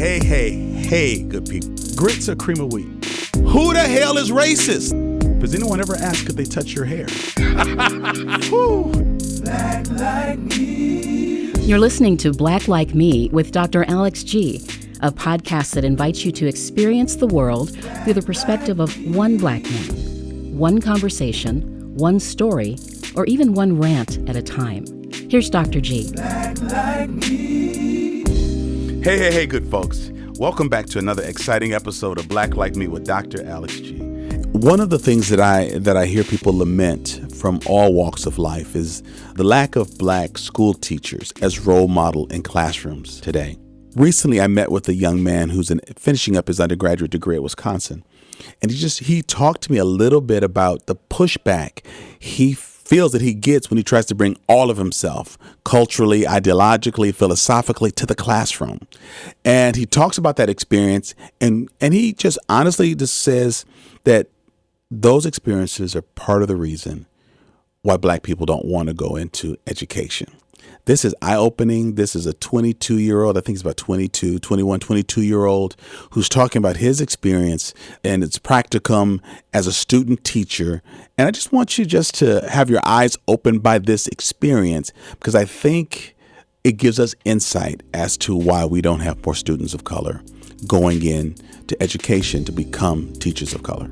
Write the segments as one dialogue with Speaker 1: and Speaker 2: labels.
Speaker 1: Hey, good people. Grits or cream of wheat? Who the hell is racist? Does anyone ever ask if they touch your hair?
Speaker 2: Black Like Me.
Speaker 3: You're listening to Black Like Me with Dr. Alex G., a podcast that invites you to experience the world through the perspective of one black man, one conversation, one story, or even one rant at a time. Here's Dr. G.
Speaker 2: Black Like Me.
Speaker 1: Hey, good folks. Welcome back to another exciting episode of Black Like Me with Dr. Alex G. One of the things that I hear people lament from all walks of life is the lack of black school teachers as role model in classrooms today. Recently, I met with a young man who's finishing up his undergraduate degree at Wisconsin, and he talked to me a little bit about the pushback he feels that he gets when he tries to bring all of himself, culturally, ideologically, philosophically, to the classroom. And he talks about that experience, and he just honestly just says that those experiences are part of the reason why black people don't want to go into education. This is eye-opening. This is a 22-year-old, I think he's about 22-year-old who's talking about his experience and its practicum as a student teacher. And I just want you just to have your eyes opened by this experience, because I think it gives us insight as to why we don't have more students of color going into education to become teachers of color.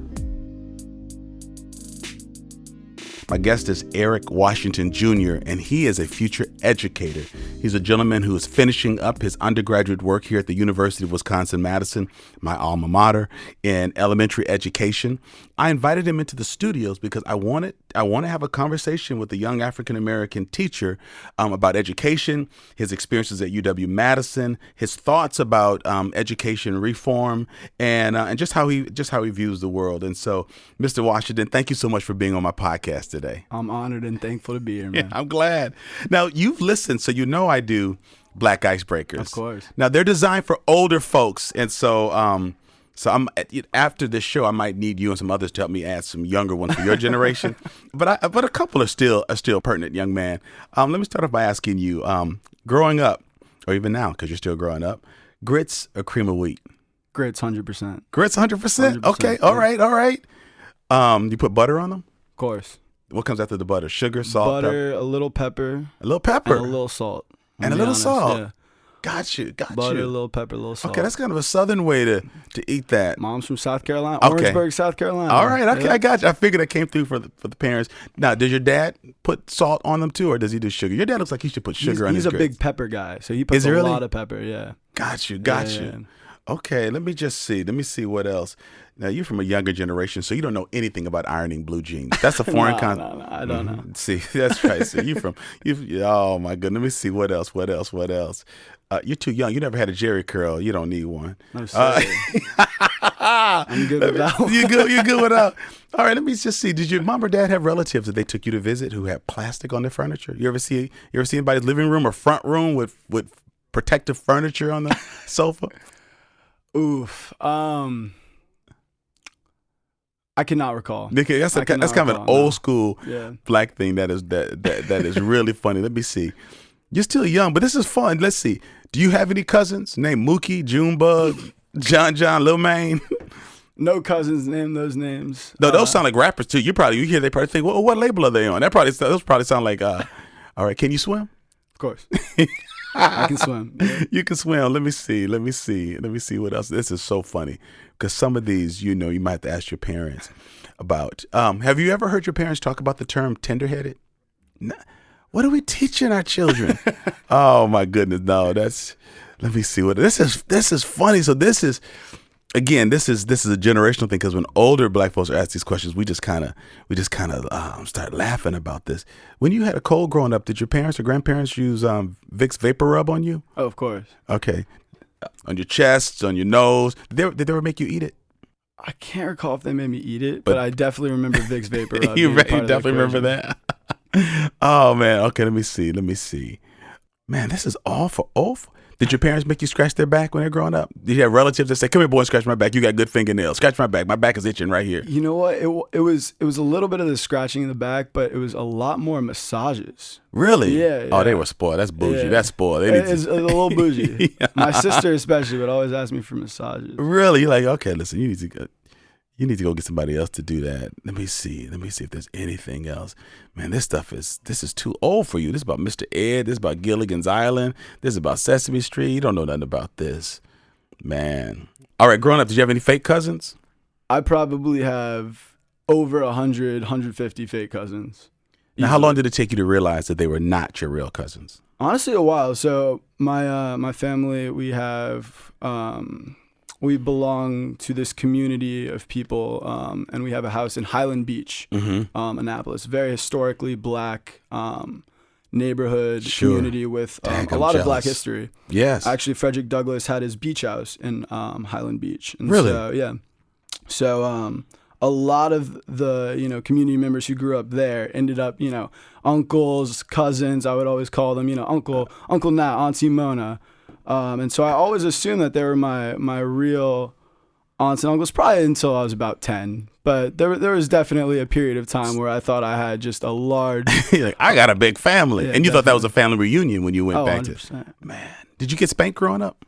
Speaker 1: My guest is Eric Washington Jr., and he is a future educator. He's a gentleman who is finishing up his undergraduate work here at the University of Wisconsin-Madison, my alma mater, in elementary education. I invited him into the studios because I want to have a conversation with a young African-American teacher about education, his experiences at UW-Madison, his thoughts about education reform, and just how he views the world. And so, Mr. Washington, thank you so much for being on my podcast today.
Speaker 4: I'm honored and thankful to be here, man.
Speaker 1: Yeah, I'm glad. Now, you've listened, so you know I do Black Icebreakers.
Speaker 4: Of course.
Speaker 1: Now, they're designed for older folks, and so I'm after this show, I might need you and some others to help me add some younger ones for your generation. But a couple are still pertinent, young man. Let me start off by asking you, growing up, or even now, because you're still growing up, grits or cream of wheat?
Speaker 4: Grits, 100%.
Speaker 1: Grits, 100%? Okay, all right. You put butter on them?
Speaker 4: Of course.
Speaker 1: What comes after the butter? Sugar, salt,
Speaker 4: butter, a little pepper.
Speaker 1: A little pepper?
Speaker 4: And a little salt.
Speaker 1: And a little salt?
Speaker 4: Yeah.
Speaker 1: Got you.
Speaker 4: Butter, a little pepper, a little salt.
Speaker 1: Okay, that's kind of a southern way to eat that.
Speaker 4: Mom's from South Carolina,
Speaker 1: Okay.
Speaker 4: Orangeburg, South Carolina.
Speaker 1: All right, okay,
Speaker 4: Yeah.
Speaker 1: I got you. I figured that came through for the parents. Now, does your dad put salt on them too, or does he do sugar? Your dad looks like he should put sugar on his
Speaker 4: He's a
Speaker 1: grits.
Speaker 4: big pepper guy, so he puts
Speaker 1: Is he really?
Speaker 4: a lot of pepper, yeah.
Speaker 1: Got you.
Speaker 4: Yeah.
Speaker 1: Okay, let me see what else. Now, you're from a younger generation, so you don't know anything about ironing blue jeans. That's a foreign concept.
Speaker 4: No, I don't know.
Speaker 1: See, that's right. So oh my goodness. Let me see what else. You're too young. You never had a Jerry curl. You don't need one.
Speaker 4: No, sorry. I'm good without one.
Speaker 1: You're good without. All right, let me just see. Did your mom or dad have relatives that they took you to visit who had plastic on their furniture? You ever see anybody's living room or front room with protective furniture on the sofa?
Speaker 4: Oof. I cannot recall.
Speaker 1: Nikki, that's kind of an old school
Speaker 4: Yeah.
Speaker 1: black thing that is really funny. Let me see. You're still young, but this is fun. Let's see. Do you have any cousins named Mookie, Junebug, John, Lil Maine?
Speaker 4: No cousins name those names.
Speaker 1: No, those sound like rappers too. They probably think, well, what label are they on? Those probably sound like, all right, can you swim?
Speaker 4: Of course. I can swim. Yeah.
Speaker 1: You can swim. Let me see what else. This is so funny because some of these, you might have to ask your parents about. Have you ever heard your parents talk about the term tenderheaded? No. What are we teaching our children? Oh my goodness. No, let me see what this is funny. So this is a generational thing, because when older black folks are asked these questions, we just kind of start laughing about this. When you had a cold growing up, did your parents or grandparents use Vicks Vapor Rub on you?
Speaker 4: Oh, of course.
Speaker 1: Okay. On your chest, on your nose. Did they ever make you eat it?
Speaker 4: I can't recall if they made me eat it, but I definitely remember Vicks Vapor Rub.
Speaker 1: You definitely remember that? Oh, man. Okay, let me see. Man, this is awful. Did your parents make you scratch their back when they're growing up? Did you have relatives that say, "Come here, boy, scratch my back. You got good fingernails. Scratch my back. My back is itching right here."
Speaker 4: You know what? It was a little bit of the scratching in the back, but it was a lot more massages.
Speaker 1: Really?
Speaker 4: Yeah.
Speaker 1: Oh, they were spoiled. That's bougie.
Speaker 4: Yeah.
Speaker 1: That's spoiled.
Speaker 4: It's a little bougie. My sister especially would always ask me for massages.
Speaker 1: Really? You're like, okay, listen, you need to go get somebody else to do that. Let me see if there's anything else. Man, this is too old for you. This is about Mr. Ed. This is about Gilligan's Island. This is about Sesame Street. You don't know nothing about this. Man. All right, growing up, did you have any fake cousins?
Speaker 4: I probably have over 100, 150 fake cousins.
Speaker 1: Now, how long did it take you to realize that they were not your real cousins?
Speaker 4: Honestly, a while. So my family, we have we belong to this community of people, and we have a house in Highland Beach, Annapolis. Very historically black neighborhood community with a lot of black history.
Speaker 1: Yes.
Speaker 4: Actually, Frederick Douglass had his beach house in Highland Beach. And
Speaker 1: really?
Speaker 4: So, yeah. So a lot of the community members who grew up there ended up uncles, cousins. I would always call them Uncle Nat, Auntie Mona. And so I always assumed that they were my real aunts and uncles, probably until I was about 10. But there was definitely a period of time where I thought I had just a large...
Speaker 1: Like, I got a big family.
Speaker 4: Yeah,
Speaker 1: and you
Speaker 4: definitely.
Speaker 1: thought that was a family reunion when you went back
Speaker 4: 100%.
Speaker 1: to... Man, did you get spanked growing up?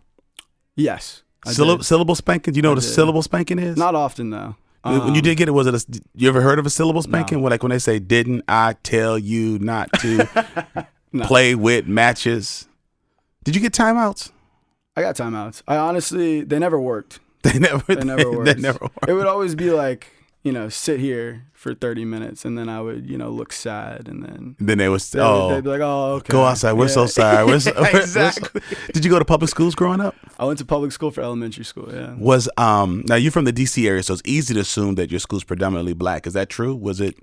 Speaker 4: Yes. I did.
Speaker 1: Syllable spanking? Do you know what a
Speaker 4: did.
Speaker 1: syllable spanking is?
Speaker 4: Not often, though.
Speaker 1: When you did get it, was it you ever heard of a syllable spanking?
Speaker 4: No.
Speaker 1: Like when they say, "Didn't I tell you not to
Speaker 4: No.
Speaker 1: play with matches?" Did you get timeouts?
Speaker 4: I got timeouts. they never worked.
Speaker 1: They never.
Speaker 4: They never worked.
Speaker 1: They never worked.
Speaker 4: It would always be like, sit here for 30 minutes, and then I would, look sad, and then
Speaker 1: Then they was
Speaker 4: they'd be like, "Oh, okay.
Speaker 1: go outside. We're so
Speaker 4: Yeah.
Speaker 1: sorry."
Speaker 4: Exactly.
Speaker 1: Did you go to public schools growing up?
Speaker 4: I went to public school for elementary school. Yeah.
Speaker 1: Was now you're from the DC area, so it's easy to assume that your school's predominantly black. Is that true? Was it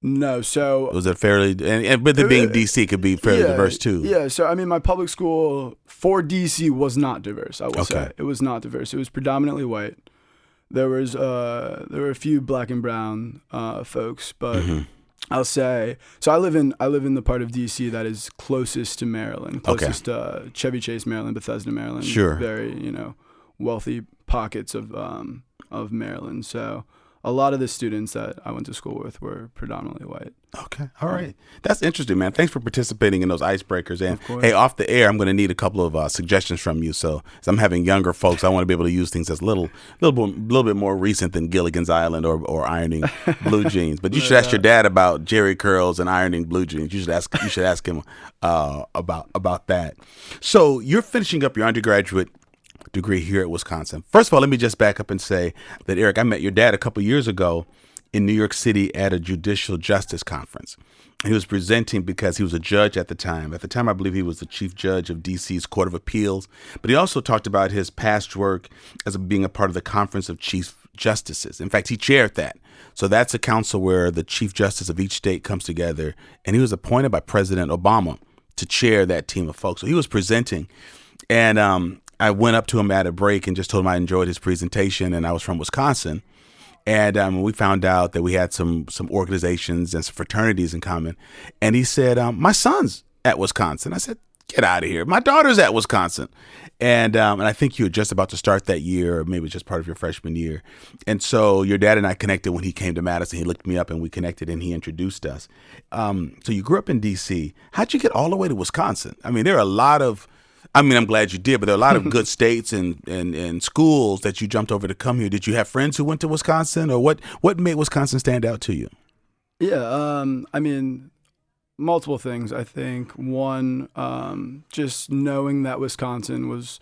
Speaker 4: No, so
Speaker 1: fairly and with it being DC, it could be fairly diverse too.
Speaker 4: Yeah, so I mean, my public school for DC was not diverse. I will say it was not diverse. It was predominantly white. There were a few black and brown folks, but I'll say so. I live in the part of DC that is closest to Maryland, closest to Chevy Chase, Maryland, Bethesda, Maryland.
Speaker 1: Sure.
Speaker 4: Very wealthy pockets of Maryland. So a lot of the students that I went to school with were predominantly white.
Speaker 1: Okay. All right. That's interesting, man. Thanks for participating in those icebreakers. And
Speaker 4: Of course.
Speaker 1: hey, off the air, I'm going to need a couple of suggestions from you. So as I'm having younger folks, I want to be able to use things that's a little bit more recent than Gilligan's Island or ironing blue jeans. But you should ask your dad about Jerry curls and ironing blue jeans. You should ask him about that. So you're finishing up your undergraduate degree here at Wisconsin. First of all, let me just back up and say that, Eric, I met your dad a couple years ago in New York City at a judicial justice conference. He was presenting because he was a judge at the time. At the time, I believe he was the chief judge of DC's Court of Appeals. But he also talked about his past work as being a part of the Conference of Chief Justices. In fact, he chaired that. So that's a council where the chief justice of each state comes together. And he was appointed by President Obama to chair that team of folks. So he was presenting. And I went up to him at a break and just told him I enjoyed his presentation and I was from Wisconsin. And we found out that we had some organizations and some fraternities in common. And he said, my son's at Wisconsin. I said, get out of here. My daughter's at Wisconsin. And I think you were just about to start that year, or maybe just part of your freshman year. And so your dad and I connected when he came to Madison. He looked me up and we connected and he introduced us. So you grew up in D.C. How'd you get all the way to Wisconsin? I mean, there are a lot of, I'm glad you did, but there are a lot of good states and schools that you jumped over to come here. Did you have friends who went to Wisconsin, or what made Wisconsin stand out to you?
Speaker 4: Yeah, multiple things. I think one, just knowing that Wisconsin was,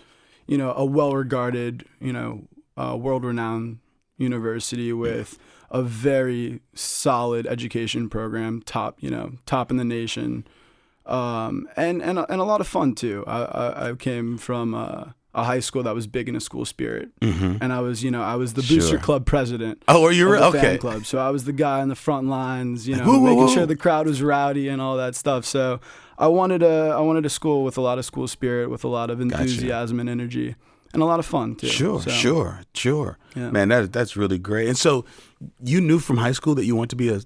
Speaker 4: a well-regarded, world-renowned university with a very solid education program, top in the nation. And a lot of fun too. I came from a high school that was big into school spirit, and I was the booster club president.
Speaker 1: Oh, were you
Speaker 4: of the
Speaker 1: okay?
Speaker 4: Fan club. So I was the guy on the front lines,
Speaker 1: Whoa,
Speaker 4: making
Speaker 1: whoa.
Speaker 4: sure the crowd was rowdy and all that stuff. So I wanted a school with a lot of school spirit, with a lot of enthusiasm and energy, and a lot of fun too.
Speaker 1: Sure.
Speaker 4: Yeah.
Speaker 1: Man, that's really great. And so you knew from high school that you want to be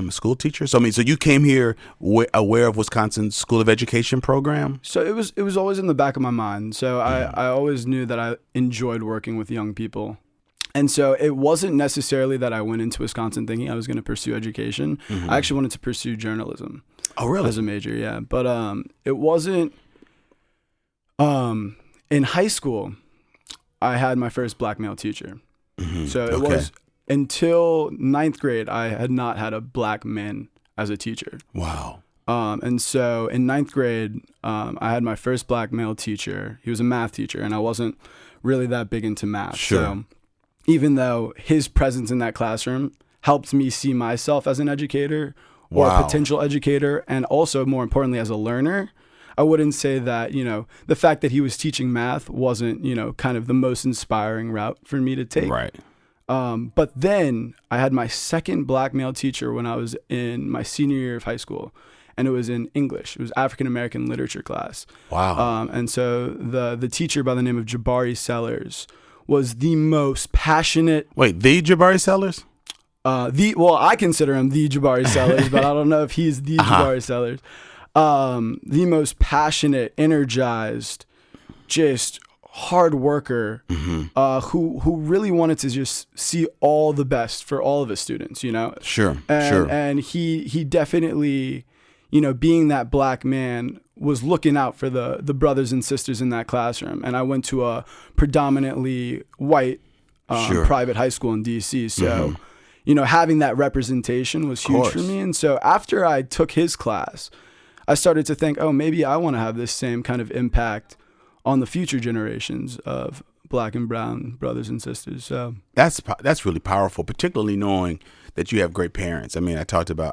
Speaker 1: school teacher? So you came here aware of Wisconsin's School of Education program?
Speaker 4: So it was always in the back of my mind. So I always knew that I enjoyed working with young people. And so it wasn't necessarily that I went into Wisconsin thinking I was going to pursue education. I actually wanted to pursue journalism.
Speaker 1: Oh, really?
Speaker 4: As a major, yeah. But it wasn't in high school, I had my first black male teacher. So it was until 9th grade, I had not had a black man as a teacher.
Speaker 1: Wow.
Speaker 4: And so in 9th grade, I had my first black male teacher. He was a math teacher, and I wasn't really that big into math.
Speaker 1: Sure.
Speaker 4: So even though his presence in that classroom helped me see myself as an educator or a potential educator, and also more importantly as a learner, I wouldn't say that, the fact that he was teaching math wasn't, kind of the most inspiring route for me to take.
Speaker 1: Right.
Speaker 4: But then I had my second black male teacher when I was in my senior year of high school, and it was in English. It was African American literature class.
Speaker 1: Wow.
Speaker 4: And so the teacher by the name of Jabari Sellers was the most passionate.
Speaker 1: Wait, the Jabari Sellers?
Speaker 4: I consider him the Jabari Sellers, but I don't know if he's the Jabari Sellers. The most passionate, energized, just hard worker, who really wanted to just see all the best for all of his students,
Speaker 1: Sure.
Speaker 4: And he definitely, being that black man, was looking out for the brothers and sisters in that classroom. And I went to a predominantly white private high school in DC. So, having that representation was huge for me. And so after I took his class, I started to think, maybe I want to have this same kind of impact on the future generations of black and brown brothers and sisters. So
Speaker 1: that's really powerful, particularly knowing that you have great parents. I mean, I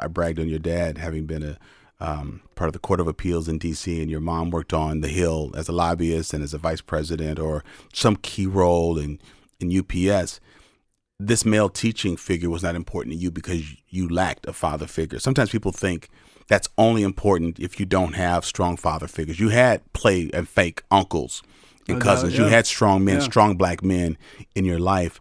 Speaker 1: bragged on your dad having been a part of the Court of Appeals in D.C., and your mom worked on the Hill as a lobbyist and as a vice president or some key role in UPS. This male teaching figure was not important to you because you lacked a father figure. Sometimes people think that's only important if you don't have strong father figures. You had play and fake uncles and cousins. You had strong men, strong black men in your life,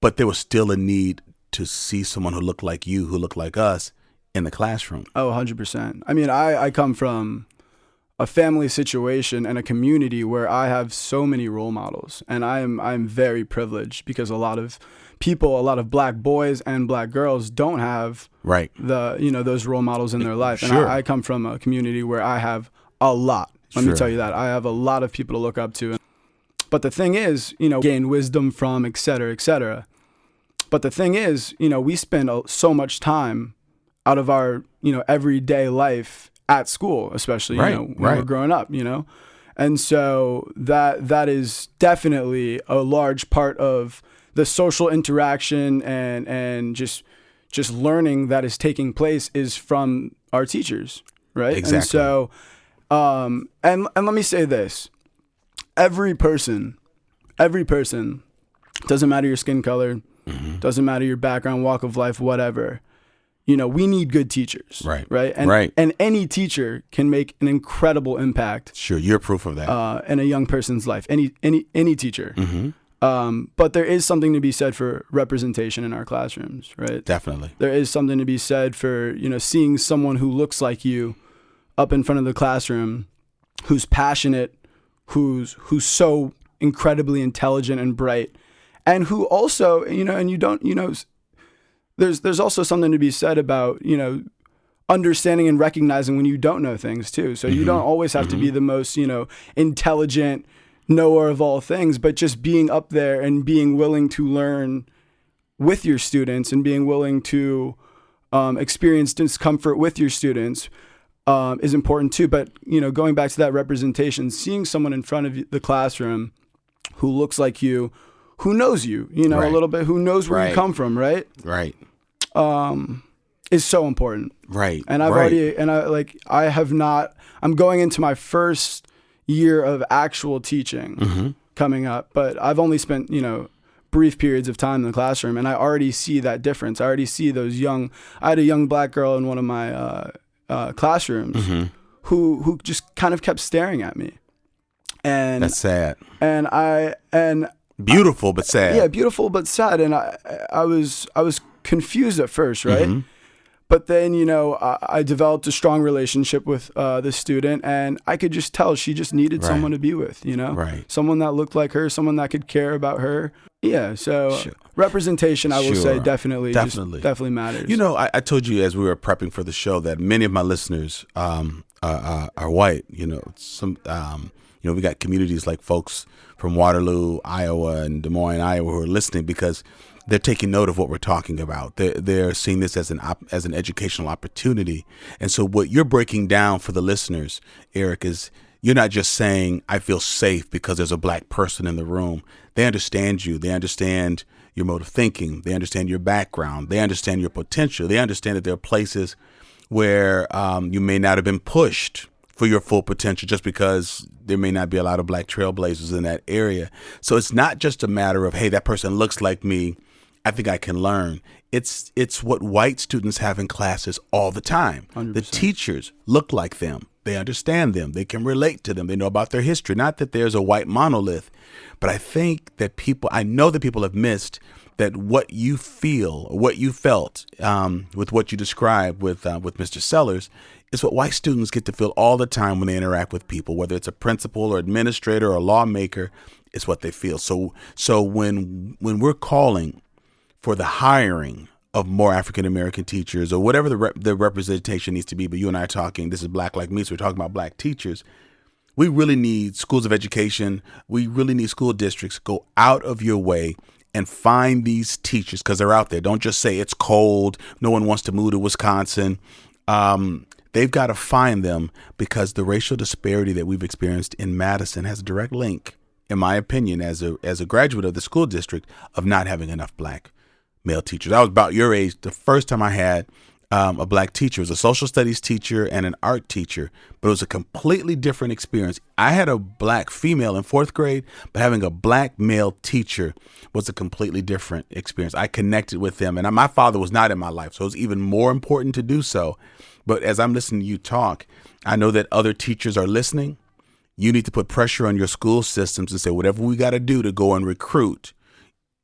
Speaker 1: but there was still a need to see someone who looked like you, who looked like us in the classroom.
Speaker 4: Oh, 100%. I mean, I come from a family situation and a community where I have so many role models, and I'm very privileged because a lot of black boys and black girls don't have those role models in their life. And I come from a community where I have a lot. Let me tell you that. I have a lot of people to look up to. But the thing is, gain wisdom from, et cetera, et cetera. But the thing is, we spend so much time out of our, everyday life at school, especially, when we're growing up, And so that is definitely a large part of the social interaction and just learning that is taking place is from our teachers, right?
Speaker 1: Exactly.
Speaker 4: And so, and let me say this: every person, doesn't matter your skin color, doesn't matter your background, walk of life, whatever. We need good teachers, right? And any teacher can make an incredible impact.
Speaker 1: Sure, you're proof of that.
Speaker 4: In a young person's life, any teacher. But there is something to be said for representation in our classrooms, right?
Speaker 1: Definitely.
Speaker 4: There is something to be said for, seeing someone who looks like you up in front of the classroom, who's passionate, who's so incredibly intelligent and bright, and who also, and you don't, there's also something to be said about, understanding and recognizing when you don't know things too. So you don't always have to be the most, intelligent knower of all things, but just being up there and being willing to learn with your students and being willing to experience discomfort with your students is important too. But, going back to that representation, seeing someone in front of the classroom who looks like you, who knows you, a little bit, who knows where you come from, right?
Speaker 1: Right.
Speaker 4: Is so important.
Speaker 1: Right.
Speaker 4: And I'm going into my first year of actual teaching coming up, but I've only spent, brief periods of time in the classroom, and I already see that difference. I already see I had a young black girl in one of my classrooms who just kind of kept staring at me. And
Speaker 1: that's sad.
Speaker 4: And
Speaker 1: beautiful but sad.
Speaker 4: Yeah, beautiful but sad. And I was confused at first, right? But then, I developed a strong relationship with the student, and I could just tell she just needed
Speaker 1: Right.
Speaker 4: someone to be with,
Speaker 1: Right.
Speaker 4: someone that looked like her, someone that could care about her. Yeah, so
Speaker 1: Sure.
Speaker 4: representation, I will say,
Speaker 1: Sure.
Speaker 4: Definitely definitely matters.
Speaker 1: I told you as we were prepping for the show that many of my listeners are white. We got communities like folks from Waterloo, Iowa, and Des Moines, Iowa, who are listening because they're taking note of what we're talking about. They're seeing this as an educational opportunity. And so what you're breaking down for the listeners, Eric, is you're not just saying, I feel safe because there's a black person in the room. They understand you. They understand your mode of thinking. They understand your background. They understand your potential. They understand that there are places where you may not have been pushed for your full potential just because there may not be a lot of black trailblazers in that area. So it's not just a matter of, hey, that person looks like me, I think I can learn. It's what white students have in classes all the time.
Speaker 4: 100%.
Speaker 1: The teachers look like them. They understand them. They can relate to them. They know about their history. Not that there's a white monolith, but I know that people have missed that what you feel, or what you felt with what you described with Mr. Sellers is what white students get to feel all the time when they interact with people, whether it's a principal or administrator or a lawmaker, it's what they feel. So when we're calling for the hiring of more African-American teachers or whatever the representation needs to be, but you and I are talking, this is Black Like Me, so we're talking about black teachers. We really need schools of education. We really need school districts go out of your way and find these teachers because they're out there. Don't just say it's cold. No one wants to move to Wisconsin. They've got to find them because the racial disparity that we've experienced in Madison has a direct link, in my opinion, as a graduate of the school district, of not having enough black male teachers. I was about your age the first time I had a black teacher. It was a social studies teacher and an art teacher, but it was a completely different experience. I had a black female in 4th grade, but having a black male teacher was a completely different experience. I connected with them, and my father was not in my life, so it was even more important to do so. But as I'm listening to you talk, I know that other teachers are listening. You need to put pressure on your school systems and say, whatever we got to do to go and recruit.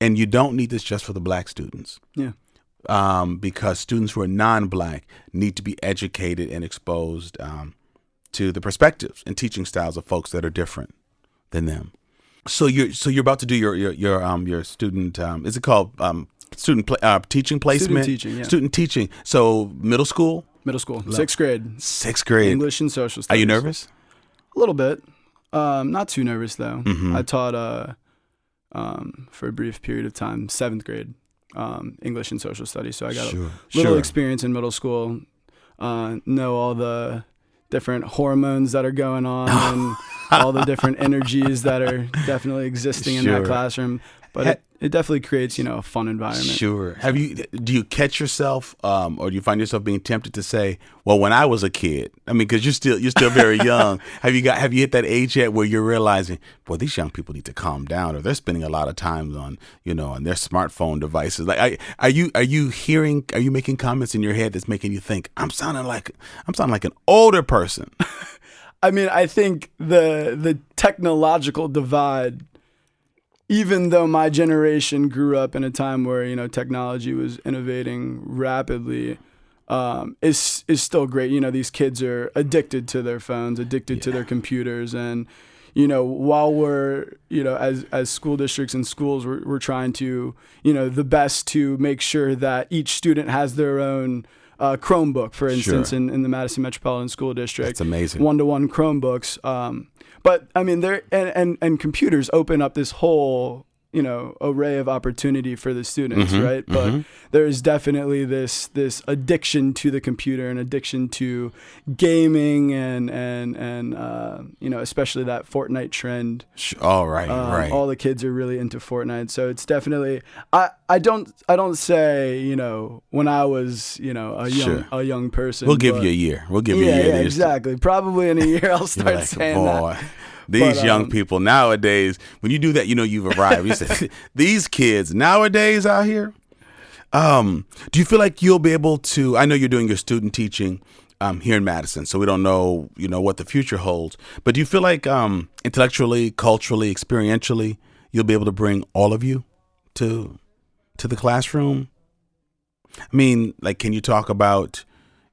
Speaker 1: And you don't need this just for the black students.
Speaker 4: Yeah.
Speaker 1: Because students who are non-black need to be educated and exposed to the perspectives and teaching styles of folks that are different than them. So you're about to do your student is it called teaching placement? Student teaching. So middle school.
Speaker 4: Middle school, 6th grade.
Speaker 1: 6th grade.
Speaker 4: English and social studies.
Speaker 1: Are you nervous?
Speaker 4: A little bit. Not too nervous though.
Speaker 1: Mm-hmm.
Speaker 4: I taught for a brief period of time, 7th grade, English and social studies. So I got a little experience in middle school, know all the different hormones that are going on and all the different energies that are definitely existing in that classroom. But it definitely creates, a fun environment.
Speaker 1: Sure. Do you catch yourself, or do you find yourself being tempted to say, well, when I was a kid, I mean, because you're still very young. Have you hit that age yet where you're realizing, boy, these young people need to calm down, or they're spending a lot of time on their smartphone devices? Like, are you making comments in your head that's making you think I'm sounding like an older person?
Speaker 4: I mean, I think the technological divide, even though my generation grew up in a time where, technology was innovating rapidly, is still great. These kids are addicted to their phones, addicted to their computers. And, while we're, as school districts and schools, we're trying to, the best to make sure that each student has their own Chromebook, for instance, in the Madison Metropolitan School District.
Speaker 1: That's amazing.
Speaker 4: 1-to-1 Chromebooks. But I mean, and computers open up this whole, array of opportunity for the students, right? But there's definitely this addiction to the computer and addiction to gaming and especially that Fortnite trend.
Speaker 1: Right.
Speaker 4: All the kids are really into Fortnite, so it's definitely. I don't say when I was a young person.
Speaker 1: We'll give you a year. We'll give you a year.
Speaker 4: Yeah, exactly. Probably in a year I'll start saying that.
Speaker 1: These young people nowadays, when you do that, you've arrived. You say, these kids nowadays out here. Do you feel like you'll be able to? I know you're doing your student teaching here in Madison, so we don't know, what the future holds. But do you feel like intellectually, culturally, experientially, you'll be able to bring all of you to the classroom? I mean, like, can you talk about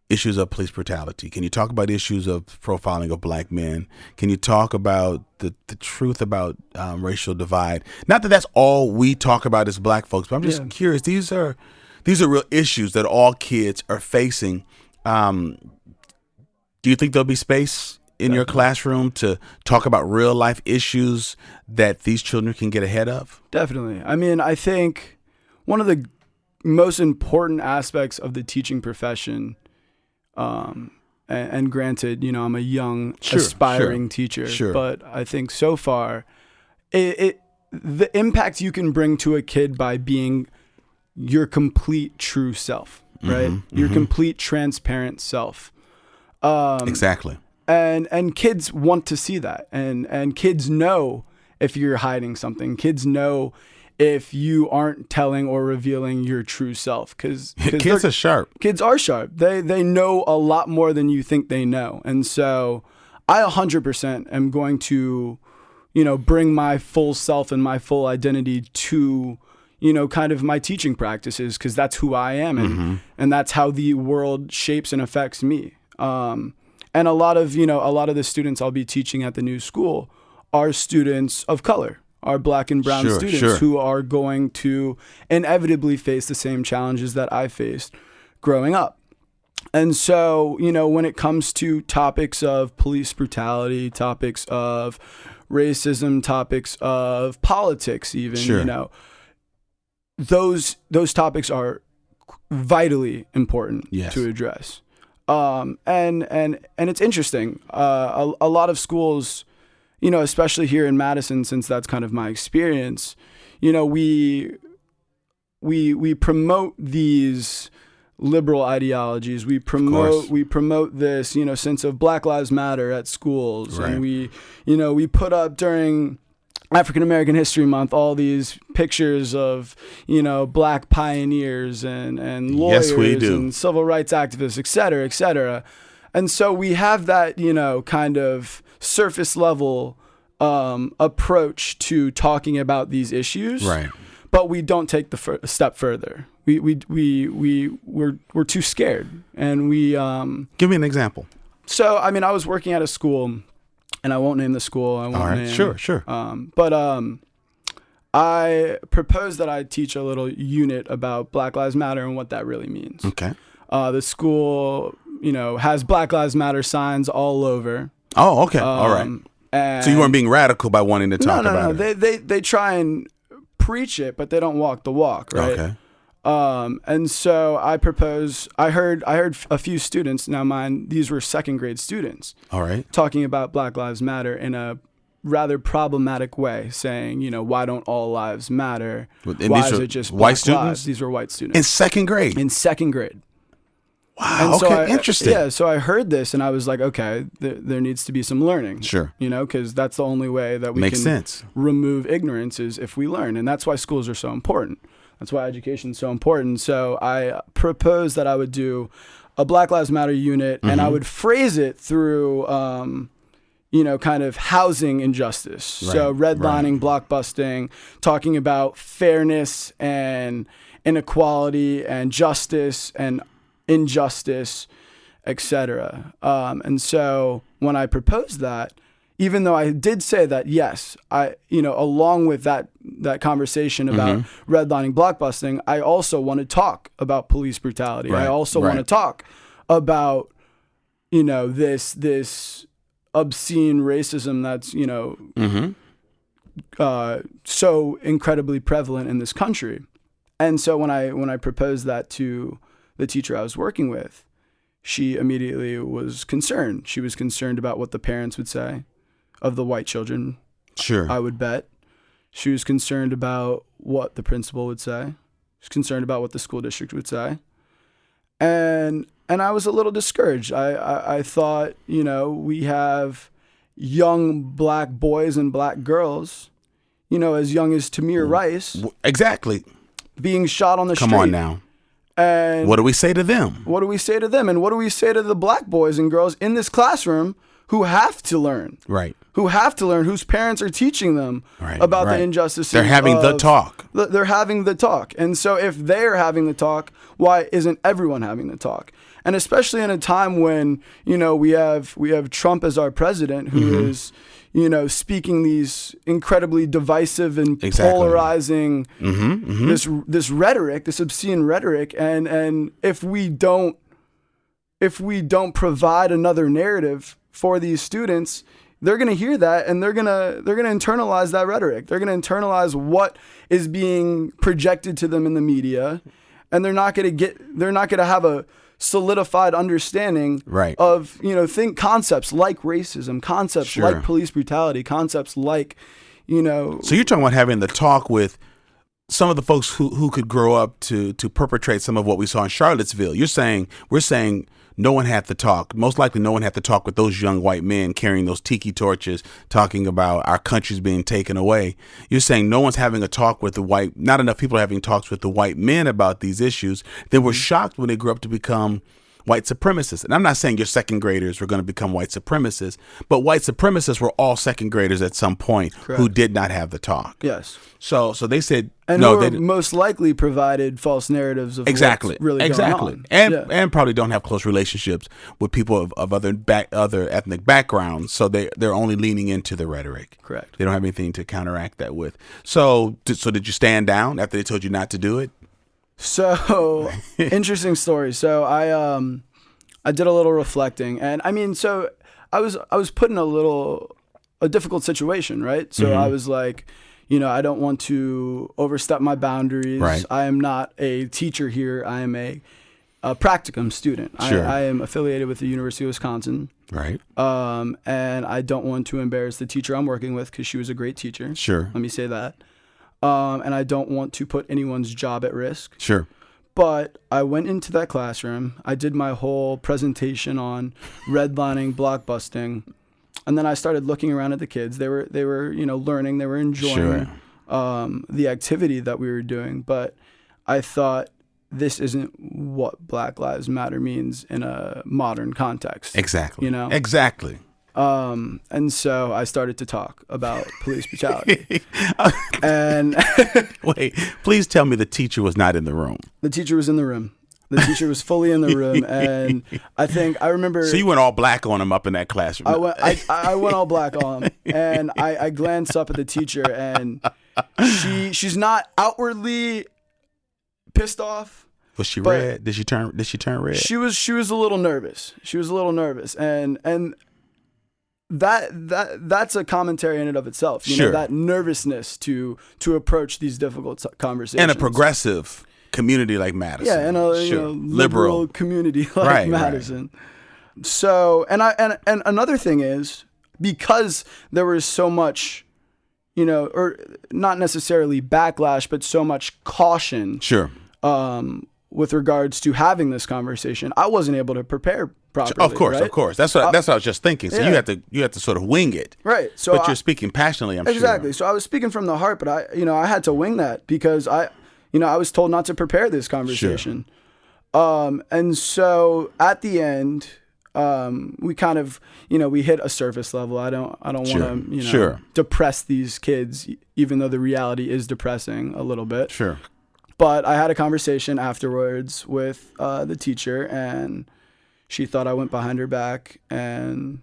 Speaker 1: issues of police brutality? Can you talk about issues of profiling of black men? Can you talk about the truth about racial divide? Not that that's all we talk about as black folks, but I'm just curious. These are real issues that all kids are facing. Do you think there'll be space in your classroom to talk about real life issues that these children can get ahead of?
Speaker 4: Definitely. I mean, I think one of the most important aspects of the teaching profession, and granted, you know, I'm a young aspiring teacher, but I think so far the impact you can bring to a kid by being your complete true self, right? Your complete transparent self.
Speaker 1: Exactly.
Speaker 4: And kids want to see that. And kids know if you're hiding something. Kids know if you aren't telling or revealing your true self. Because
Speaker 1: kids are sharp.
Speaker 4: Kids are sharp. They know a lot more than you think they know. And so I 100% am going to, you know, bring my full self and my full identity to, you know, kind of my teaching practices, because that's who I am. And that's how the world shapes and affects me. And a lot of the students I'll be teaching at the new school are students of color, are black and brown students who are going to inevitably face the same challenges that I faced growing up. And so, you know, when it comes to topics of police brutality, topics of racism, topics of politics, even, you know, those topics are vitally important to address. And it's interesting. A lot of schools, you know, especially here in Madison, since that's kind of my experience, you know, we promote these liberal ideologies. We promote this, you know, sense of Black Lives Matter at schools, and we put up during African American History Month all these pictures of, you know, black pioneers and lawyers and civil rights activists, et cetera, et cetera. And so we have that, you know, kind of surface level approach to talking about these issues,
Speaker 1: right?
Speaker 4: But we don't take the step further. We're too scared, and we
Speaker 1: give me an example.
Speaker 4: So I mean, I was working at a school. And I won't name the school. I won't name.
Speaker 1: Sure.
Speaker 4: But I proposed that I teach a little unit about Black Lives Matter and what that really means.
Speaker 1: Okay.
Speaker 4: The school, you know, has Black Lives Matter signs all over.
Speaker 1: Oh, okay. All right. So you weren't being radical by wanting to talk about it.
Speaker 4: No. They try and preach it, but they don't walk the walk, right?
Speaker 1: Okay.
Speaker 4: And so I proposed. I heard a few students. Now, these were second grade students.
Speaker 1: All right.
Speaker 4: Talking about Black Lives Matter in a rather problematic way, saying, you know, why don't all lives matter?
Speaker 1: And
Speaker 4: why is it just white students? Lives? These were white students
Speaker 1: in second grade.
Speaker 4: Wow.
Speaker 1: And so interesting.
Speaker 4: Yeah. So I heard this, and I was like, okay, there needs to be some learning.
Speaker 1: Sure.
Speaker 4: You know, because that's the only way that we can remove ignorance is if we learn, and that's why schools are so important. That's why education is so important. So I proposed that I would do a Black Lives Matter unit, and I would phrase it through, you know, kind of housing injustice. Right, so redlining, blockbusting, talking about fairness and inequality and justice and injustice, etc. And so when I proposed that, even though I did say that, yes, along with that conversation about redlining, blockbusting, I also want to talk about police brutality. Right, I also want to talk about, you know, this obscene racism that's, you know, so incredibly prevalent in this country. And so when I proposed that to the teacher I was working with, she immediately was concerned. She was concerned about what the parents would say of the white children.
Speaker 1: Sure.
Speaker 4: I would bet. She was concerned about what the principal would say. She was concerned about what the school district would say. And I was a little discouraged. I thought, you know, we have young black boys and black girls, you know, as young as Tamir Rice.
Speaker 1: Exactly.
Speaker 4: Being shot on the street.
Speaker 1: Come on now.
Speaker 4: And
Speaker 1: what do we say to them?
Speaker 4: What do we say to them? And what do we say to the black boys and girls in this classroom who have to learn?
Speaker 1: Right.
Speaker 4: who have to learn, whose parents are teaching them about the injustices.
Speaker 1: They're having the talk.
Speaker 4: They're having the talk. And so if they're having the talk, why isn't everyone having the talk? And especially in a time when, we have Trump as our president, who is, speaking these incredibly divisive and polarizing this rhetoric, this obscene rhetoric. And if we don't provide another narrative for these students, they're going to hear that and they're going to internalize that rhetoric. They're going to internalize what is being projected to them in the media, and they're not going to have a solidified understanding of, think concepts like racism, concepts like police brutality, concepts like,
Speaker 1: So you're talking about having the talk with some of the folks who could grow up to perpetrate some of what we saw in Charlottesville. We're saying no one had to talk. Most likely no one had to talk with those young white men carrying those tiki torches, talking about our country's being taken away. You're saying no one's having a talk with not enough people are having talks with the white men about these issues. They were shocked when they grew up to become white supremacists. And I'm not saying your second graders were going to become white supremacists, but white supremacists were all second graders at some point who did not have the talk.
Speaker 4: Yes.
Speaker 1: So they said
Speaker 4: and no. They most likely provided false narratives of what's really going on.
Speaker 1: And probably don't have close relationships with people of other ethnic backgrounds. So they're only leaning into the rhetoric.
Speaker 4: Correct.
Speaker 1: They don't have anything to counteract that with. So did you stand down after they told you not to do it?
Speaker 4: So interesting story. So I did a little reflecting, and I mean, so I was put in a difficult situation, right? So I was like, I don't want to overstep my boundaries.
Speaker 1: Right.
Speaker 4: I am not a teacher here. I am a practicum student.
Speaker 1: Sure.
Speaker 4: I am affiliated with the University of Wisconsin.
Speaker 1: Right.
Speaker 4: And I don't want to embarrass the teacher I'm working with because she was a great teacher.
Speaker 1: Sure.
Speaker 4: Let me say that. And I don't want to put anyone's job at risk.
Speaker 1: Sure.
Speaker 4: But I went into that classroom. I did my whole presentation on redlining, blockbusting, and then I started looking around at the kids. They were learning. They were enjoying the activity that we were doing. But I thought, this isn't what Black Lives Matter means in a modern context.
Speaker 1: Exactly. Exactly.
Speaker 4: And so I started to talk about police brutality. And
Speaker 1: wait, please tell me the teacher was not in the room.
Speaker 4: The teacher was in the room. The teacher was fully in the room, and I remember.
Speaker 1: So you went all black on him up in that classroom.
Speaker 4: I went all black on him, and I glanced up at the teacher, and she's not outwardly pissed off.
Speaker 1: Was she red? Did she turn red?
Speaker 4: She was a little nervous. And that's a commentary in and of itself. You know, that nervousness to approach these difficult conversations.
Speaker 1: And a progressive community like Madison.
Speaker 4: Yeah, and a liberal community like Madison. Right. So, and another thing is, because there was so much, or not necessarily backlash, but so much caution.
Speaker 1: Sure.
Speaker 4: With regards to having this conversation, I wasn't able to prepare properly.
Speaker 1: Of course,
Speaker 4: right?
Speaker 1: of course. That's what I was just thinking. So you have to sort of wing it,
Speaker 4: right? So
Speaker 1: but you're speaking passionately. I'm sure.
Speaker 4: Exactly. So I was speaking from the heart, but I had to wing that because I was told not to prepare this conversation. Sure. And so at the end, we kind of we hit a surface level. I don't want to depress these kids, even though the reality is depressing a little bit.
Speaker 1: Sure.
Speaker 4: But I had a conversation afterwards with the teacher, and she thought I went behind her back, and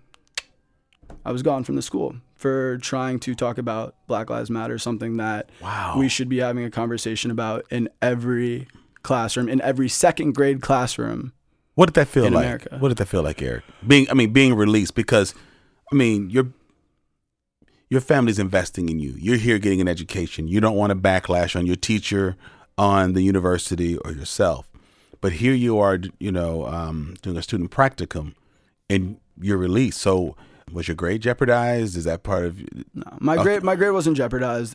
Speaker 4: I was gone from the school for trying to talk about Black Lives Matter, something that we should be having a conversation about in every classroom, in every second grade classroom.
Speaker 1: What did that feel like?
Speaker 4: America.
Speaker 1: What did that feel like, Eric? Being released, because your family's investing in you. You're here getting an education. You don't want to backlash on your teacher, on the university, or yourself. But here you are, doing a student practicum, and you're released. So was your grade jeopardized? Is that part of?
Speaker 4: No, my grade wasn't jeopardized.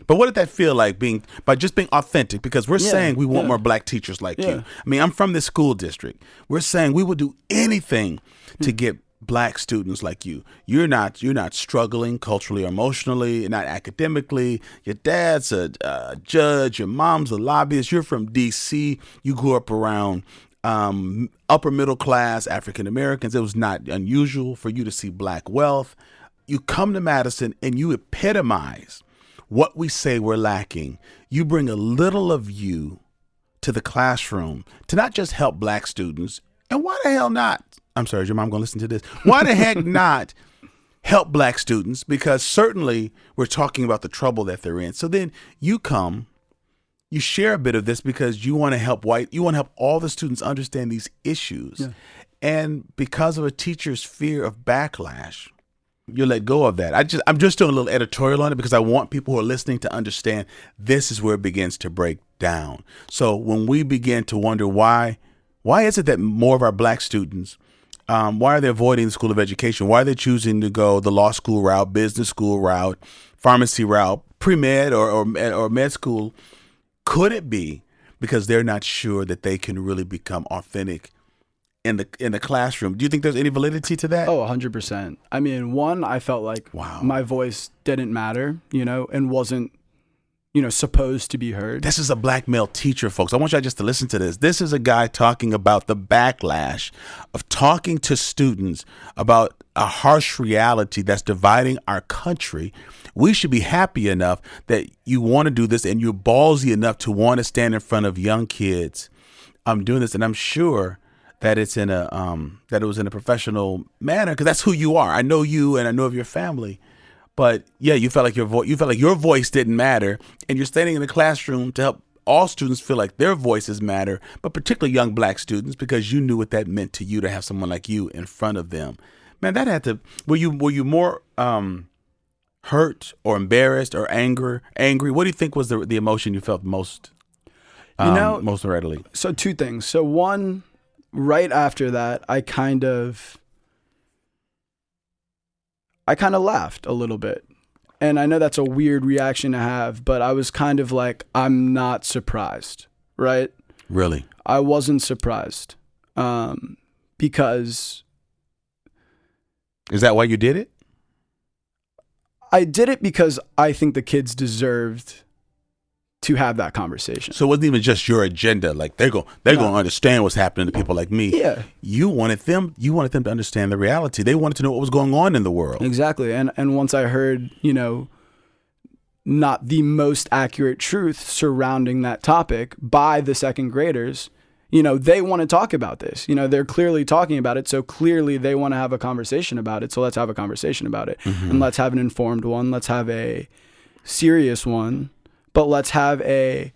Speaker 4: But
Speaker 1: what did that feel like by just being authentic? Because we're saying we want more black teachers like you. I'm from this school district. We're saying we would do anything to get black students like you. You're not struggling culturally or emotionally, not academically. Your dad's a judge, your mom's a lobbyist. You're from DC. You grew up around upper middle class African Americans. It was not unusual for you to see black wealth. you come to Madison and you epitomize what we say we're lacking. You bring a little of you to the classroom to not just help black students. And why the hell not? I'm sorry, is your mom going to listen to this? Why the heck not help black students? Because certainly we're talking about the trouble that they're in. So then you come, you share a bit of this because you want to help all the students understand these issues. Yeah. And because of a teacher's fear of backlash, you let go of that. I'm just doing a little editorial on it because I want people who are listening to understand this is where it begins to break down. So when we begin to wonder why is it that more of our black students, why are they avoiding the School of Education? Why are they choosing to go the law school route, business school route, pharmacy route, pre-med or med school? Could it be because they're not sure that they can really become authentic in the classroom? Do you think there's any validity to that?
Speaker 4: Oh, 100%. I mean, one, I felt like my voice didn't matter, and wasn't, supposed to be heard.
Speaker 1: This is a black male teacher, folks. I want y'all just to listen to this. This is a guy talking about the backlash of talking to students about a harsh reality that's dividing our country. We should be happy enough that you want to do this and you're ballsy enough to want to stand in front of young kids. I'm doing this, and I'm sure that it's in that it was in a professional manner because that's who you are. I know you and I know of your family. But yeah, you felt like your voice didn't matter, and you're standing in the classroom to help all students feel like their voices matter, but particularly young black students, because you knew what that meant to you to have someone like you in front of them. Man, that had to. Were you more hurt or embarrassed or angry? What do you think was the emotion you felt most? Most readily.
Speaker 4: So two things. So one, right after that, I kind of laughed a little bit. And I know that's a weird reaction to have, but I was kind of like, I'm not surprised, right?
Speaker 1: Really?
Speaker 4: I wasn't surprised because...
Speaker 1: Is that why you did it?
Speaker 4: I did it because I think the kids deserved to have that conversation.
Speaker 1: So it wasn't even just your agenda. Like they're going to understand what's happening to people like me.
Speaker 4: Yeah.
Speaker 1: You wanted them to understand the reality. They wanted to know what was going on in the world.
Speaker 4: Exactly. And once I heard, not the most accurate truth surrounding that topic by the second graders, they want to talk about this. They're clearly talking about it. So clearly they want to have a conversation about it. So let's have a conversation about it. Mm-hmm. And let's have an informed one. Let's have a serious one. But let's have and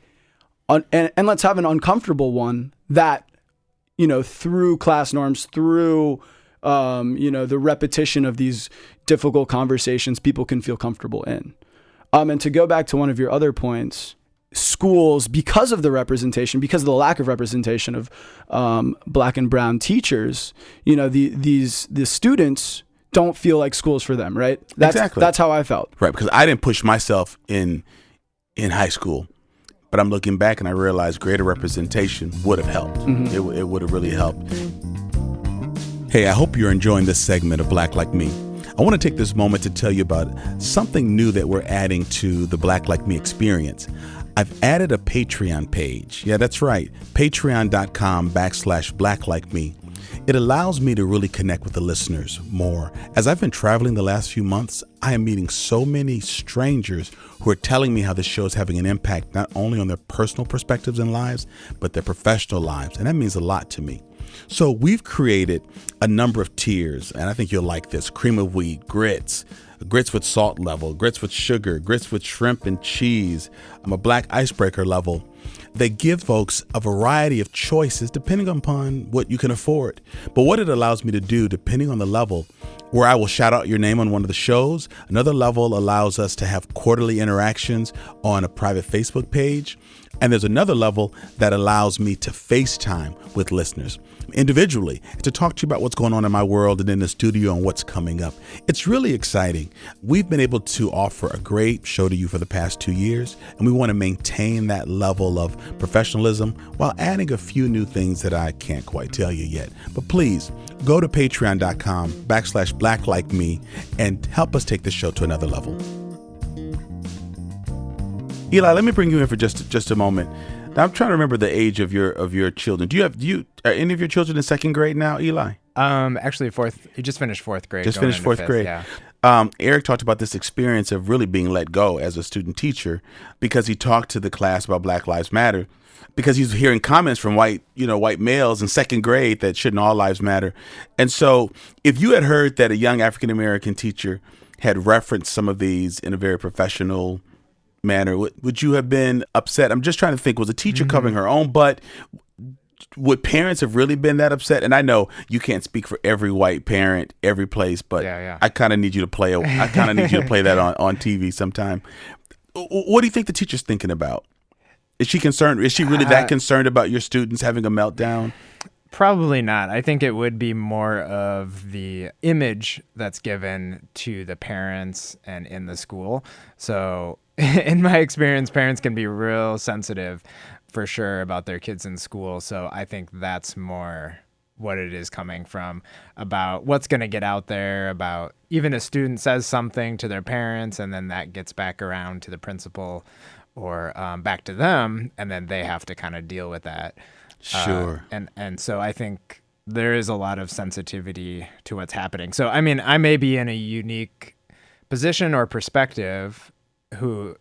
Speaker 4: let's have an uncomfortable one that, through class norms, through, the repetition of these difficult conversations, people can feel comfortable in. And to go back to one of your other points, schools, because of the representation, because of the lack of representation of black and brown teachers, the students don't feel like school's for them, right?
Speaker 1: Exactly.
Speaker 4: That's how I felt.
Speaker 1: Right, because I didn't push myself in high school, but I'm looking back and I realized greater representation would have helped. Mm-hmm. It would have really helped. Hey, I hope you're enjoying this segment of Black Like Me. I want to take this moment to tell you about something new that we're adding to the Black Like Me experience. I've added a Patreon page. Yeah, that's right. Patreon.com/BlackLikeMe. It allows me to really connect with the listeners more. As I've been traveling the last few months, I am meeting so many strangers who are telling me how this show is having an impact not only on their personal perspectives and lives, but their professional lives. And that means a lot to me. So we've created a number of tiers, and I think you'll like this. Cream of wheat, grits with salt level, grits with sugar, grits with shrimp and cheese, a black icebreaker level. They give folks a variety of choices depending upon what you can afford. But what it allows me to do, depending on the level, where I will shout out your name on one of the shows. Another level allows us to have quarterly interactions on a private Facebook page. And there's another level that allows me to FaceTime with listeners individually to talk to you about what's going on in my world and in the studio and what's coming up. It's really exciting. We've been able to offer a great show to you for the past 2 years, and we want to maintain that level of professionalism while adding a few new things that I can't quite tell you yet. But please go to patreon.com/BlackLikeMe and help us take this show to another level. Eli, let me bring you in for just a moment. Now, I'm trying to remember the age of your children. Are any of your children in second grade now, Eli?
Speaker 5: Actually, fourth. He just finished fourth grade.
Speaker 1: Just finished fourth grade.
Speaker 5: Yeah.
Speaker 1: Eric talked about this experience of really being let go as a student teacher because he talked to the class about Black Lives Matter, because he's hearing comments from white males in second grade that shouldn't all lives matter. And so if you had heard that a young African-American teacher had referenced some of these in a very professional manner, would you have been upset? I'm just trying to think, was a teacher covering her own butt? Would parents have really been that upset? And I know you can't speak for every white parent, every place, but I kind of need you to play that on TV sometime. What do you think the teacher's thinking about? Is she concerned? Is she really that concerned about your students having a meltdown?
Speaker 5: Probably not. I think it would be more of the image that's given to the parents and in the school. So in my experience, parents can be real sensitive for sure about their kids in school. So I think that's more what it is coming from, about what's going to get out there, about even a student says something to their parents and then that gets back around to the principal or back to them, and then they have to kind of deal with that.
Speaker 1: Sure.
Speaker 5: And so I think there is a lot of sensitivity to what's happening. So, I mean, I may be in a unique position or perspective,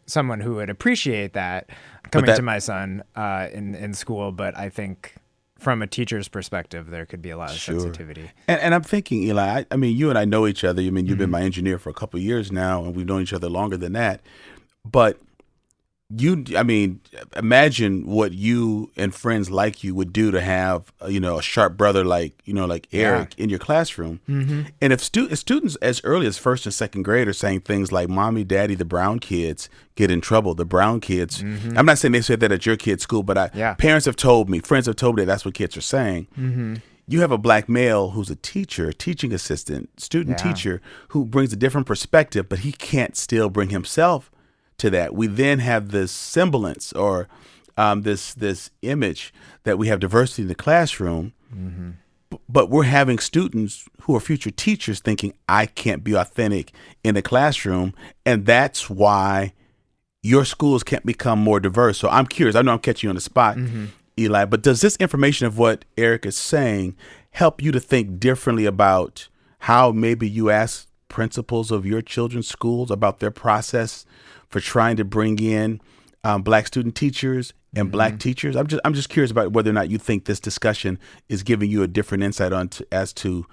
Speaker 5: someone who would appreciate that coming to my son in school, but I think from a teacher's perspective, there could be a lot of sensitivity.
Speaker 1: And I'm thinking, Eli, I mean, you and I know each other. I mean, you've been my engineer for a couple of years now, and we've known each other longer than that. But imagine what you and friends like you would do to have, a sharp brother like Eric in your classroom. And if students as early as first and second grade are saying things like, "Mommy, Daddy, the brown kids get in trouble. The brown kids." I'm not saying they said that at your kid's school, but parents have told me, friends have told me that's what kids are saying. You have a black male who's a teacher, teaching assistant, student teacher, who brings a different perspective, but he can't still bring himself to that. We then have this semblance or this image that we have diversity in the classroom, but we're having students who are future teachers thinking, I can't be authentic in the classroom, and that's why your schools can't become more diverse. So I'm curious, I know I'm catching you on the spot, Eli, but does this information of what Eric is saying help you to think differently about how maybe you ask principals of your children's schools about their process for trying to bring in black student teachers and black teachers? I'm just curious about whether or not you think this discussion is giving you a different insight as to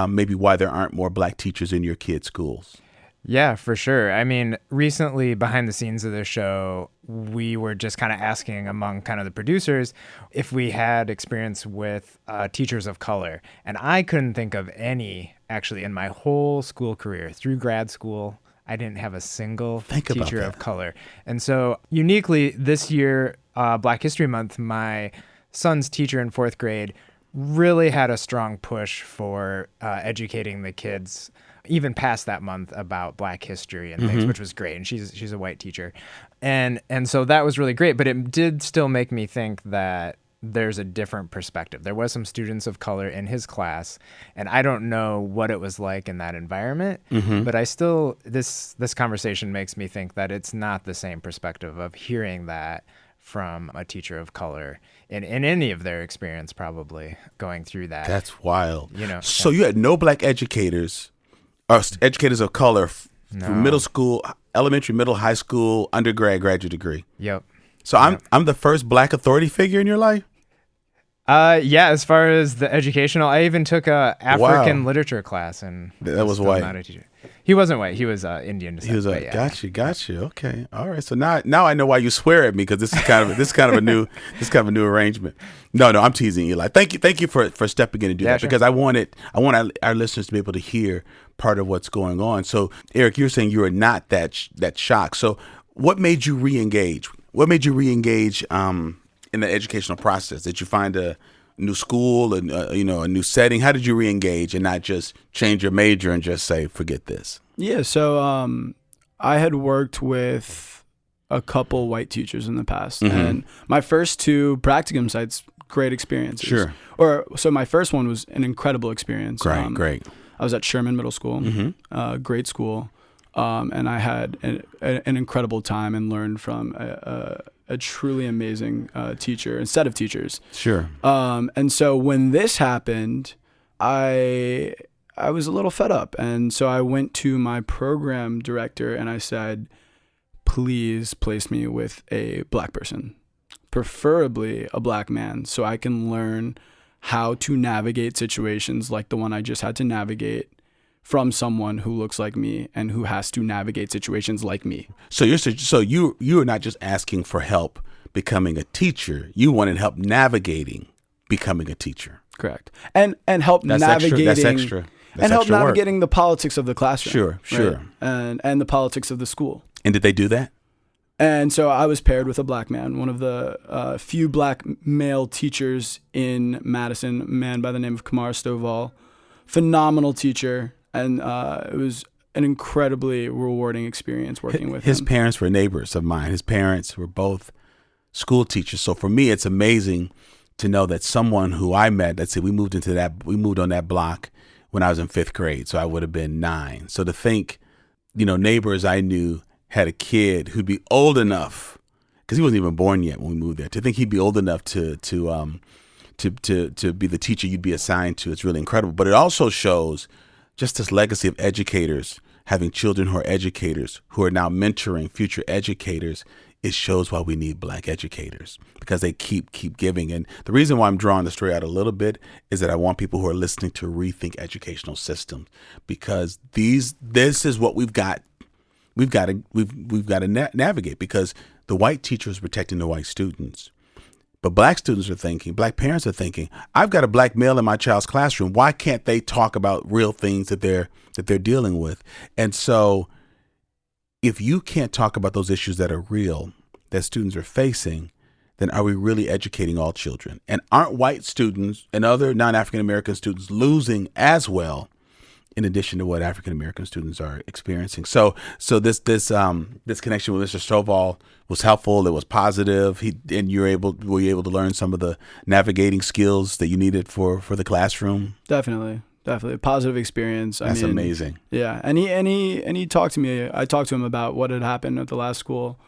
Speaker 1: maybe why there aren't more black teachers in your kids' schools.
Speaker 5: Yeah, for sure. I mean, recently behind the scenes of the show, we were just kind of asking among kind of the producers if we had experience with teachers of color. And I couldn't think of any actually in my whole school career through grad school. I didn't have a single teacher of color. And so uniquely this year, Black History Month, my son's teacher in fourth grade really had a strong push for educating the kids even past that month about Black history and things, which was great. And she's a white teacher. And so that was really great. But it did still make me think that there's a different perspective. There was some students of color in his class, and I don't know what it was like in that environment, but I still, this conversation makes me think that it's not the same perspective of hearing that from a teacher of color in any of their experience, probably going through that.
Speaker 1: That's wild. So you had no black educators or educators of color from middle school, elementary, middle, high school, undergrad, graduate degree.
Speaker 5: Yep.
Speaker 1: So I'm the first black authority figure in your life?
Speaker 5: Yeah, as far as the educational, I even took a African literature class, and
Speaker 1: that was white.
Speaker 5: Not a teacher. He wasn't white. He was Indian descent.
Speaker 1: He was Gotcha. Okay, all right. So now I know why you swear at me, because this is kind of a new arrangement. No, I'm teasing, Eli. Thank you for stepping in and do that, because I want our listeners to be able to hear part of what's going on. So Eric, you're saying you were not that shocked. So what made you re-engage? What made you re-engage in the educational process? Did you find a new school and a new setting? How did you re-engage and not just change your major and just say, forget this? Yeah,
Speaker 4: so I had worked with a couple white teachers in the past, and my first two practicum sites, great experiences.
Speaker 1: Sure.
Speaker 4: So my first one was an incredible experience.
Speaker 1: Great.
Speaker 4: I was at Sherman Middle School, great school, and I had an incredible time and learned from a truly amazing teacher and set of teachers.
Speaker 1: Sure.
Speaker 4: And so when this happened, I I was a little fed up. And so I went to my program director and I said, please place me with a black person, preferably a black man, so I can learn how to navigate situations like the one I just had to navigate from someone who looks like me and who has to navigate situations like me.
Speaker 1: So you are not just asking for help becoming a teacher. You wanted help navigating becoming a teacher.
Speaker 4: Correct. And help navigating.
Speaker 1: That's extra.
Speaker 4: And help navigating the politics of the classroom.
Speaker 1: Sure.
Speaker 4: Right? And the politics of the school.
Speaker 1: And did they do that?
Speaker 4: And so I was paired with a black man, one of the few black male teachers in Madison, a man by the name of Kamar Stovall. Phenomenal teacher. And it was an incredibly rewarding experience working with him.
Speaker 1: His parents were neighbors of mine. His parents were both school teachers. So for me, it's amazing to know that someone who I met, let's say we moved on that block when I was in 5th grade. So I would have been 9. So to think, neighbors I knew had a kid who'd be old enough, because he wasn't even born yet when we moved there, to think he'd be old enough to be the teacher you'd be assigned to. It's really incredible. But it also shows just this legacy of educators, having children who are educators, who are now mentoring future educators. It shows why we need black educators, because they keep giving. And the reason why I'm drawing the story out a little bit is that I want people who are listening to rethink educational systems, because this is what we've got to navigate, because the white teacher is protecting the white students. But black parents are thinking, I've got a black male in my child's classroom. Why can't they talk about real things that they're dealing with? And so if you can't talk about those issues that are real, that students are facing, then are we really educating all children? And aren't white students and other non-African American students losing as well, in addition to what African American students are experiencing? So this connection with Mr. Stovall was helpful. It was positive. Were you able to learn some of the navigating skills that you needed for the classroom?
Speaker 4: Definitely a positive experience.
Speaker 1: That's amazing.
Speaker 4: Yeah, and he talked to me. I talked to him about what had happened at the last school,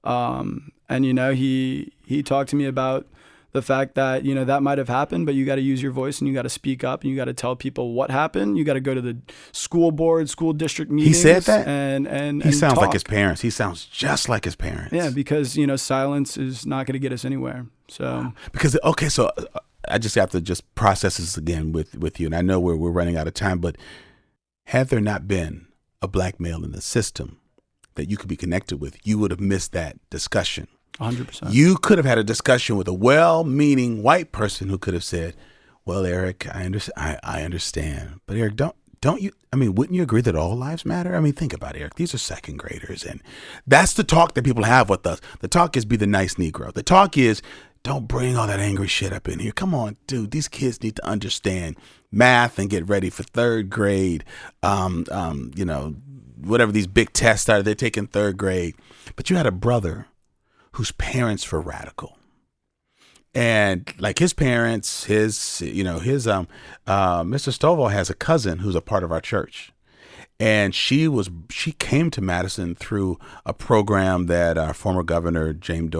Speaker 4: and he talked to me about the fact that, that might have happened, but you got to use your voice and you got to speak up and you got to tell people what happened. You got to go to the school board, school district meetings.
Speaker 1: He said that?
Speaker 4: And
Speaker 1: he sounds
Speaker 4: talk.
Speaker 1: like his parents. He sounds just like his parents.
Speaker 4: Yeah, because, silence is not going to get us anywhere. So
Speaker 1: So I just have to just process this again with you. And I know we're running out of time, but had there not been a black male in the system that you could be connected with, you would have missed that discussion.
Speaker 4: 100%.
Speaker 1: You could have had a discussion with a well-meaning white person who could have said, well, Eric, I understand. But Eric, don't you, wouldn't you agree that all lives matter? Think about it, Eric. These are 2nd graders. And that's the talk that people have with us. The talk is be the nice Negro. The talk is don't bring all that angry shit up in here. Come on, dude. These kids need to understand math and get ready for 3rd grade. Whatever these big tests are, they're taking 3rd grade. But you had a brother whose parents were radical, and like his parents, Mr. Stovall has a cousin who's a part of our church, and she came to Madison through a program that our former governor James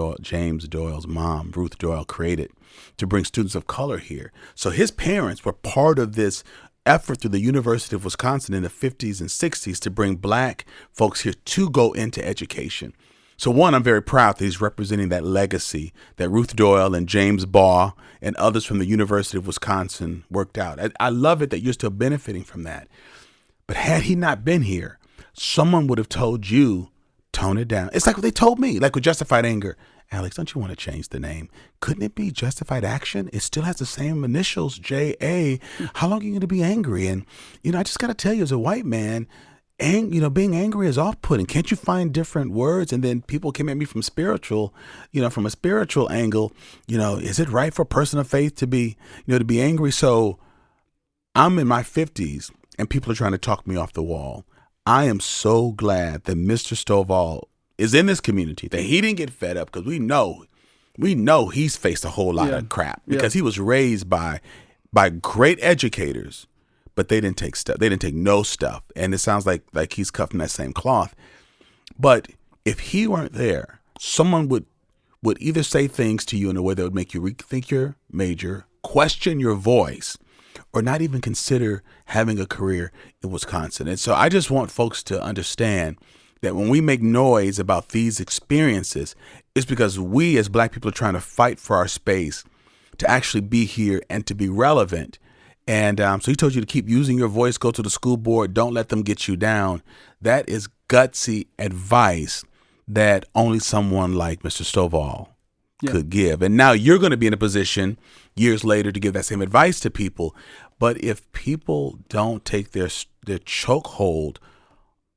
Speaker 1: Doyle's mom, Ruth Doyle, created to bring students of color here. So his parents were part of this effort through the University of Wisconsin in the 50s and 60s to bring black folks here to go into education. So one, I'm very proud that he's representing that legacy that Ruth Doyle and James Baugh and others from the University of Wisconsin worked out. I love it that you're still benefiting from that. But had he not been here, someone would have told you, tone it down. It's like what they told me, like with Justified Anger. Alex, don't you want to change the name? Couldn't it be Justified Action? It still has the same initials, J.A. How long are you going to be angry? And, I just got to tell you, as a white man, being angry is off-putting. Can't you find different words? And then people came at me from a spiritual angle. Is it right for a person of faith to be angry? So I'm in my 50s and people are trying to talk me off the wall. I am so glad that Mr. Stovall is in this community, that he didn't get fed up, because we know he's faced a whole lot of crap because he was raised by great educators. But they didn't take stuff. They didn't take no stuff. And it sounds like he's cut from that same cloth. But if he weren't there, someone would either say things to you in a way that would make you rethink your major, question your voice, or not even consider having a career in Wisconsin. And so I just want folks to understand that when we make noise about these experiences, it's because we as Black people are trying to fight for our space to actually be here and to be relevant. And so he told you to keep using your voice, go to the school board, don't let them get you down. That is gutsy advice that only someone like Mr. Stovall could give. And now you're going to be in a position years later to give that same advice to people. But if people don't take their chokehold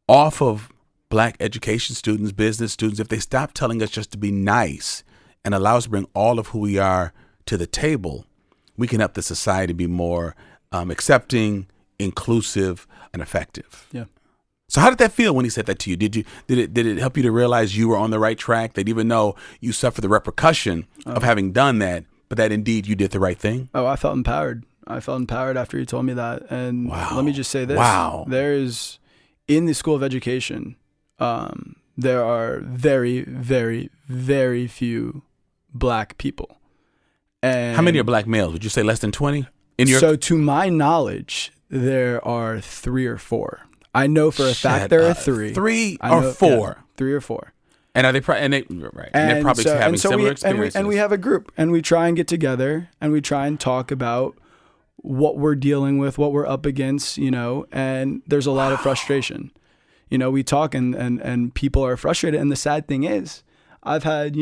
Speaker 1: off of Black education students, business students, if they stop telling us just to be nice and allow us to bring all of who we are to the table, we can help the society be more accepting, inclusive, and effective.
Speaker 4: Yeah.
Speaker 1: So how did that feel when he said that to you? Did it help you to realize you were on the right track, that even though you suffered the repercussion of having done that, but that indeed you did the right thing?
Speaker 4: Oh, I felt empowered. I felt empowered after he told me that. And let me just say this.
Speaker 1: Wow.
Speaker 4: There's, in the School of Education, there are very, very, very few Black people. And
Speaker 1: How many are Black males? Would you say less than 20?
Speaker 4: So to my knowledge, there are 3 or 4. I know for a fact there are 3.
Speaker 1: 3 or 4?
Speaker 4: 3 or 4.
Speaker 1: And are they they're probably having similar experiences.
Speaker 4: And we have a group, and we try and get together, and we try and talk about what we're dealing with, what we're up against, and there's a lot of frustration. We talk and people are frustrated. And the sad thing is, I've had,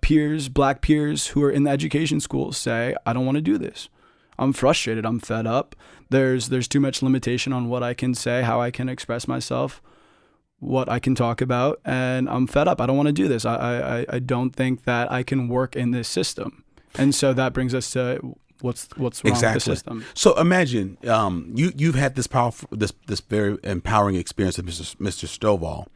Speaker 4: peers, Black peers who are in the education schools say, I don't want to do this. I'm frustrated. I'm fed up. There's too much limitation on what I can say, how I can express myself, what I can talk about, and I'm fed up. I don't want to do this. I don't think that I can work in this system. And so that brings us to what's wrong with the system.
Speaker 1: So imagine you've had this powerful, this very empowering experience with Mr. Stovall,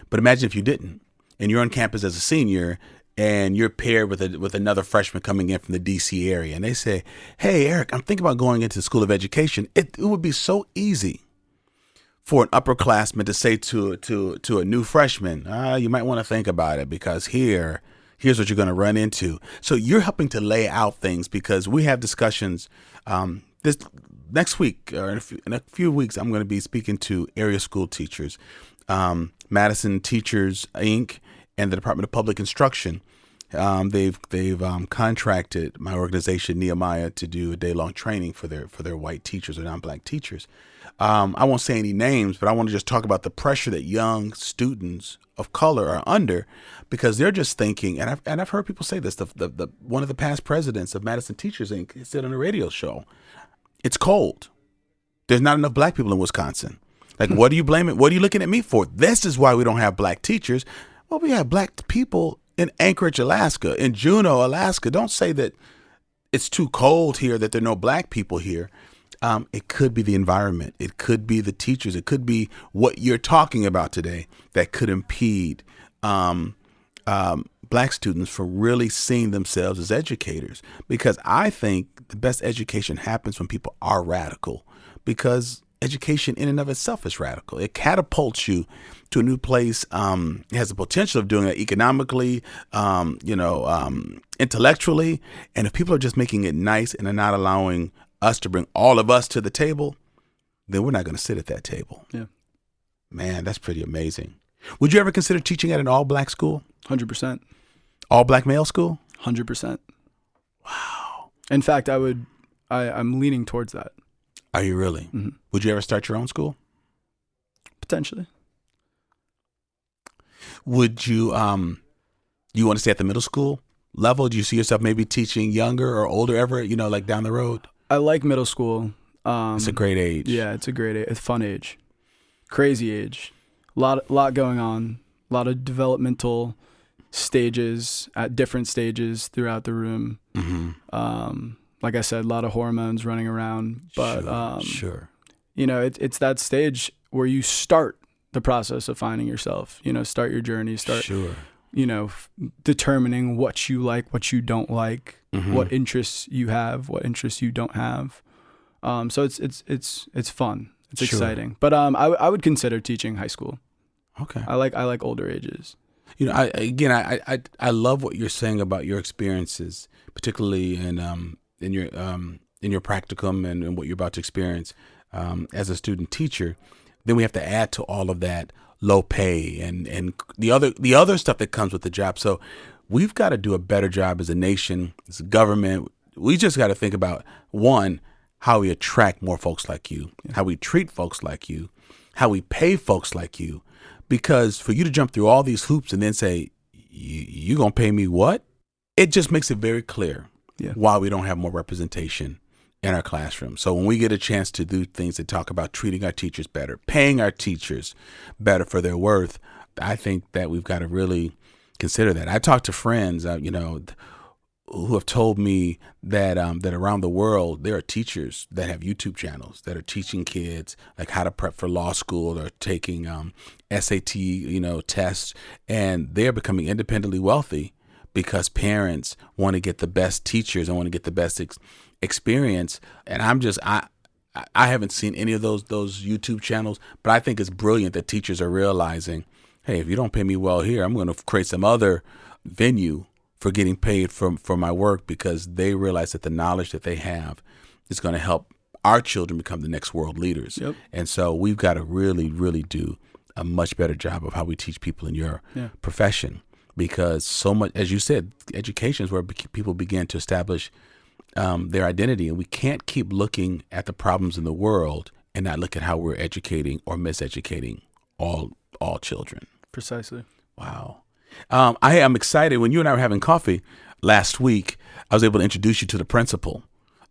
Speaker 1: but imagine if you didn't, and you're on campus as a senior, and you're paired with another freshman coming in from the DC area, and they say, "Hey, Eric, I'm thinking about going into the School of Education." It would be so easy for an upperclassman to say to a new freshman, "You might want to think about it, because here's what you're going to run into." So you're helping to lay out things, because we have discussions. This next week, or in a few weeks, I'm going to be speaking to area school teachers, Madison Teachers Inc. and the Department of Public Instruction. They've contracted my organization Nehemiah to do a day-long training for their white teachers or non-Black teachers. I won't say any names, but I want to just talk about the pressure that young students of color are under, because they're just thinking, and I've heard people say this. The one of the past presidents of Madison Teachers Inc. said on a radio show, "It's cold. There's not enough Black people in Wisconsin. Like, what do you blame it? What are you looking at me for? This is why we don't have Black teachers." Well, we have Black people in Anchorage, Alaska, in Juneau, Alaska. Don't say that it's too cold here, that there are no Black people here. It could be the environment. It could be the teachers. It could be what you're talking about today that could impede Black students from really seeing themselves as educators. Because I think the best education happens when people are radical, because education in and of itself is radical. It catapults you to a new place. It has the potential of doing it economically, intellectually. And if people are just making it nice and are not allowing us to bring all of us to the table, then we're not going to sit at that table.
Speaker 4: Yeah.
Speaker 1: Man, that's pretty amazing. Would you ever consider teaching at an all-Black school?
Speaker 4: 100%.
Speaker 1: All-Black male school?
Speaker 4: 100%.
Speaker 1: Wow.
Speaker 4: In fact, I'm leaning towards that.
Speaker 1: Are you really?
Speaker 4: Mm-hmm.
Speaker 1: Would you ever start your own school?
Speaker 4: Potentially.
Speaker 1: Would you you want to stay at the middle school level? Do you see yourself maybe teaching younger or older ever, like down the road?
Speaker 4: I like middle school.
Speaker 1: It's a great age.
Speaker 4: Yeah, it's a great age. It's a fun age. Crazy age. A lot going on. A lot of developmental stages at different stages throughout the room.
Speaker 1: Mm-hmm.
Speaker 4: Like I said, a lot of hormones running around. But
Speaker 1: sure.
Speaker 4: It's that stage where you start the process of finding yourself. Start your journey. Start. Sure. Determining what you like, what you don't like,
Speaker 1: mm-hmm.
Speaker 4: what interests you have, what interests you don't have. So it's fun. It's exciting. But I would consider teaching high school.
Speaker 1: Okay.
Speaker 4: I like older ages.
Speaker 1: I love what you're saying about your experiences, particularly in your in your practicum and what you're about to experience as a student teacher, then we have to add to all of that low pay and the other stuff that comes with the job. So we've got to do a better job as a nation, as a government. We just got to think about, one, how we attract more folks like you, how we treat folks like you, how we pay folks like you. Because for you to jump through all these hoops and then say, you going to pay me what? It just makes it very clear why we don't have more representation in our classroom. So when we get a chance to do things that talk about treating our teachers better, paying our teachers better for their worth, I think that we've got to really consider that. I talked to friends, who have told me that that around the world there are teachers that have YouTube channels that are teaching kids like how to prep for law school or taking SAT tests, and they're becoming independently wealthy because parents want to get the best teachers and want to get the best experience. And I haven't seen any of those YouTube channels, but I think it's brilliant that teachers are realizing, hey, if you don't pay me well here, I'm going to create some other venue for getting paid for my work, because they realize that the knowledge that they have is going to help our children become the next world leaders. Yep. And so we've got to really, really do a much better job of how we teach people in your profession, because so much, as you said, education is where people begin to establish their identity. And we can't keep looking at the problems in the world and not look at how we're educating or miseducating all children.
Speaker 4: Precisely.
Speaker 1: Wow. I am excited. When you and I were having coffee last week, I was able to introduce you to the principal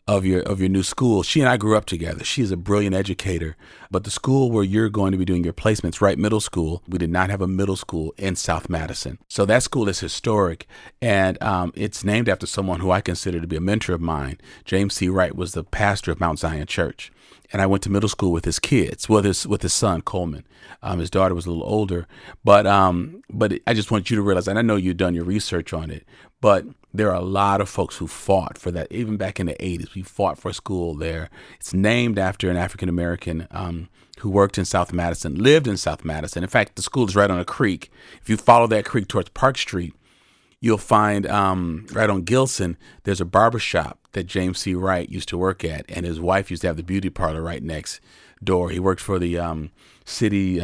Speaker 1: of your new school. She and I grew up together. She is a brilliant educator, but the school where you're going to be doing your placements, Wright Middle School, we did not have a middle school in South Madison. So that school is historic, and it's named after someone who I consider to be a mentor of mine. James C. Wright was the pastor of Mount Zion Church. And I went to middle school with his kids, with his son, Coleman. His daughter was a little older. But I just want you to realize, and I know you've done your research on it, but there are a lot of folks who fought for that. Even back in the 80s, we fought for a school there. It's named after an African-American who worked in South Madison, lived in South Madison. In fact, the school is right on a creek. If you follow that creek towards Park Street, you'll find right on Gilson, there's a barbershop that James C. Wright used to work at, and his wife used to have the beauty parlor right next door. He worked for the city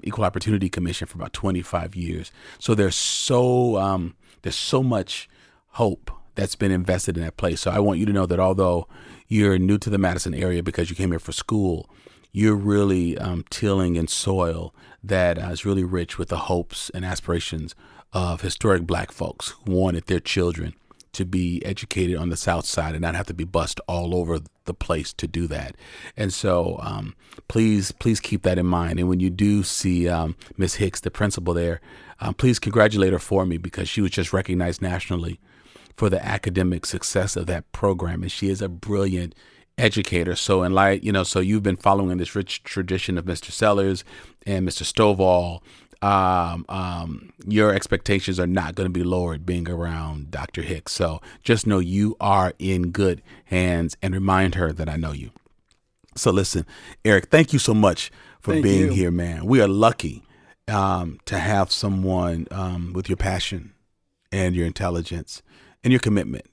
Speaker 1: Equal Opportunity Commission for about 25 years. So there's so much hope that's been invested in that place. So I want you to know that although you're new to the Madison area because you came here for school, you're really tilling in soil that is really rich with the hopes and aspirations of historic Black folks who wanted their children to be educated on the South Side and not have to be bussed all over the place to do that. And so please keep that in mind. And when you do see Ms. Hicks, the principal there, please congratulate her for me, because she was just recognized nationally for the academic success of that program. And she is a brilliant educator. So so you've been following this rich tradition of Mr. Sellers and Mr. Stovall. Your expectations are not going to be lowered being around Dr. Hicks. So just know you are in good hands, and remind her that I know you. So listen, Eric, thank you so much for being here, man. We are lucky to have someone with your passion and your intelligence and your commitment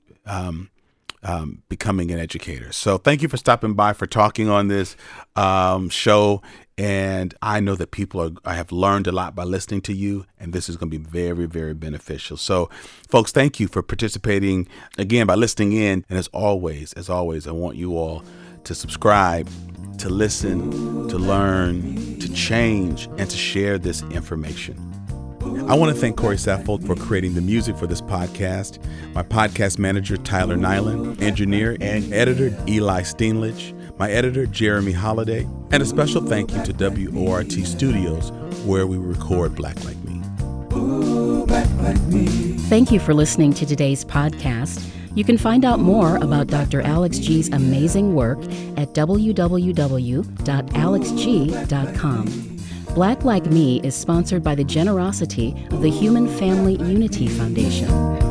Speaker 1: becoming an educator. So thank you for stopping by, for talking on this show. And I know that I have learned a lot by listening to you, and this is going to be very, very beneficial. So folks, thank you for participating again by listening in. And as always, I want you all to subscribe, to listen, to learn, to change, and to share this information. I want to thank Corey Saffold for creating the music for this podcast, my podcast manager, Tyler Nyland, engineer and editor, Eli Steenlich, my editor, Jeremy Holliday, and a special thank you to WORT Studios, where we record Black Like Me.
Speaker 2: Ooh, Black Like Me.
Speaker 3: Thank you for listening to today's podcast. You can find out more about Dr. Alex G's amazing work at www.alexg.com. Black Like Me is sponsored by the generosity of the Human Family Unity Foundation.